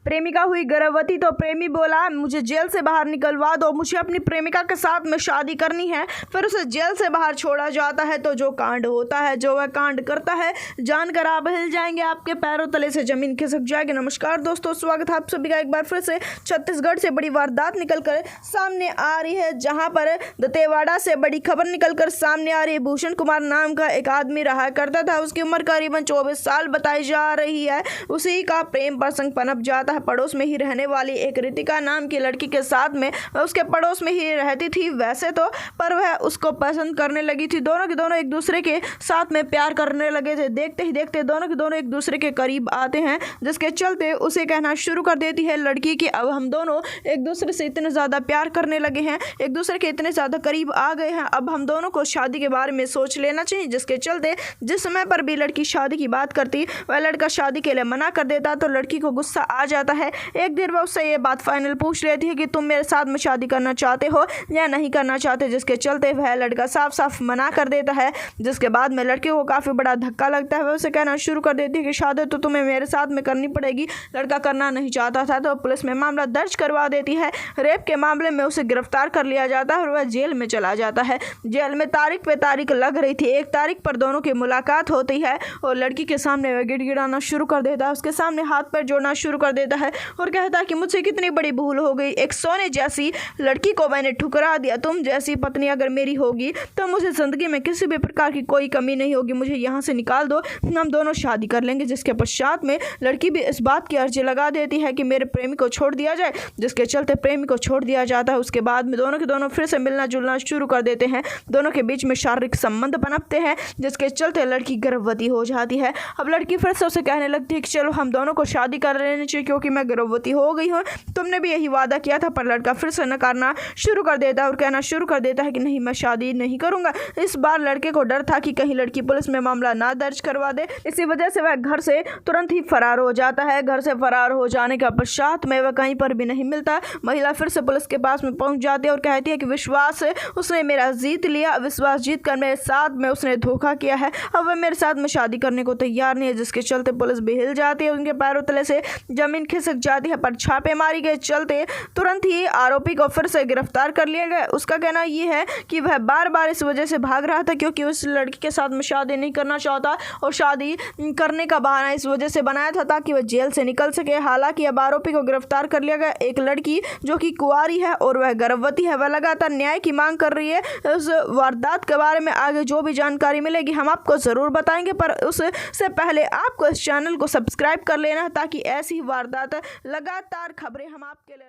प्रेमिका हुई गर्भवती तो प्रेमी बोला मुझे जेल से बाहर निकलवा दो, मुझे अपनी प्रेमिका के साथ में शादी करनी है। फिर उसे जेल से बाहर छोड़ा जाता है तो जो कांड होता है, जो वह कांड करता है, जानकर आप हिल जाएंगे, आपके पैरों तले से जमीन खिसक जाएगी। नमस्कार दोस्तों, स्वागत है आप सभी का एक बार फिर से। छत्तीसगढ़ से बड़ी वारदात निकलकर सामने आ रही है, जहां पर दंतेवाड़ा से बड़ी खबर निकलकर सामने आ रही है। भूषण कुमार नाम का एक आदमी रहा करता था, उसकी उम्र करीबन 24 साल बताई जा रही है। उसी का प्रेम प्रसंग पनप जाता है पड़ोस में ही रहने वाली एक रितिका नाम की लड़की के साथ में। वह उसके पड़ोस में ही रहती थी वैसे तो, पर वह उसको पसंद करने लगी थी। दोनों के दोनों एक दूसरे के साथ में प्यार करने लगे थे। देखते ही देखते दोनों के दोनों एक दूसरे के करीब आते हैं, जिसके चलते उसे कहना शुरू कर देती है लड़की कि अब हम दोनों एक दूसरे से इतने ज़्यादा प्यार करने लगे हैं, एक दूसरे के इतने ज़्यादा करीब आ गए हैं, अब हम दोनों को शादी के बारे में सोच लेना चाहिए। जिसके चलते जिस समय पर भी लड़की शादी की बात करती, वह लड़का शादी के लिए मना कर देता तो लड़की को गुस्सा आ जाता है। एक दिन वह उससे ये बात फाइनल पूछ लेती है कि तुम मेरे साथ में शादी करना चाहते हो या नहीं करना चाहते। जिसके चलते वह लड़का साफ साफ मना कर देता है, जिसके बाद में लड़के को काफ़ी बड़ा धक्का लगता है। वह उसे कहना शुरू कर देती है कि शादी तो तुम्हें मेरे साथ में करनी पड़ेगी। लड़का करना नहीं चाहता था तो पुलिस में मामला दर्ज करवा देती है। रेप के मामले में उसे गिरफ्तार कर लिया जाता है और वह जेल में चला जाता है। जेल में तारीख पे तारीख लग रही थी। एक तारीख पर दोनों की मुलाकात होती है और लड़की के सामने वह गिड़गिड़ाना शुरू कर देता है, उसके सामने हाथ पैर जोड़ना शुरू कर देता है और कहता है कि मुझसे कितनी बड़ी भूल हो गई, एक सोने जैसी लड़की को मैंने ठुकरा दिया। तुम जैसी पत्नी अगर मेरी होगी तो मुझे जिंदगी में किसी भी प्रकार की कोई कमी नहीं होगी, मुझे यहाँ से निकाल दो, हम दोनों शादी कर लेंगे। जिसके पश्चात में लड़की भी इस बात की अर्जी लगा देती है कि मेरे प्रेमी को छोड़ दिया जाए। जिसके चलते प्रेमी को छोड़ दिया जाता है। उसके बाद में दोनों के दोनों फिर से मिलना जुलना शुरू कर देते हैं, दोनों के बीच में शारीरिक संबंध पनपते हैं, जिसके चलते लड़की गर्भवती हो जाती है। अब लड़की फिर से उसे कहने लगती है कि चलो हम दोनों को शादी कर लेनी चाहिए क्योंकि मैं गर्भवती हो गई हूँ, तुमने भी यही वादा किया था। पर लड़का फिर से नकारना शुरू कर देता है और कहना शुरू कर देता है कि नहीं, मैं शादी नहीं करूंगा। इस बार लड़के को डर था कि कहीं लड़की पुलिस में मामला ना दर्ज करवा दे, इसी वजह से वह घर से तुरंत ही फरार हो जाता है। घर से फरार हो जाने के पश्चात में वह कहीं पर भी नहीं मिलता। महिला फिर से पुलिस के पास में पहुंच जाती है और कहती है कि विश्वास उसने मेरा जीत लिया, विश्वास जीत कर मेरे साथ में उसने धोखा किया है, अब वह मेरे साथ में शादी करने को तैयार नहीं है। जिसके चलते पुलिस भी हिल जाती है, उनके पैरों तले से जमीन खिसक जाती है। पर छापेमारी के चलते तुरंत ही आरोपी को फिर से गिरफ्तार कर लिया गया। उसका कहना यह है कि वह बार बार इस वजह से भाग रहा था क्योंकि उस लड़की के साथ में शादी नहीं करना चाहता और शादी करने का बहाना इस वजह से बनाया था ताकि वह जेल से निकल सके। हालांकि अब आरोपी को गिरफ्तार कर लिया गया। एक लड़की जो कि कुंवारी है और वह गर्भवती है, वह लगातार न्याय की मांग कर रही है। उस वारदात के बारे में आगे जो भी जानकारी मिलेगी हम आपको जरूर बताएंगे, पर उससे पहले आपको इस चैनल को सब्सक्राइब कर लेना है ताकि ऐसी वारदात लगातार खबरें हम आपके लिए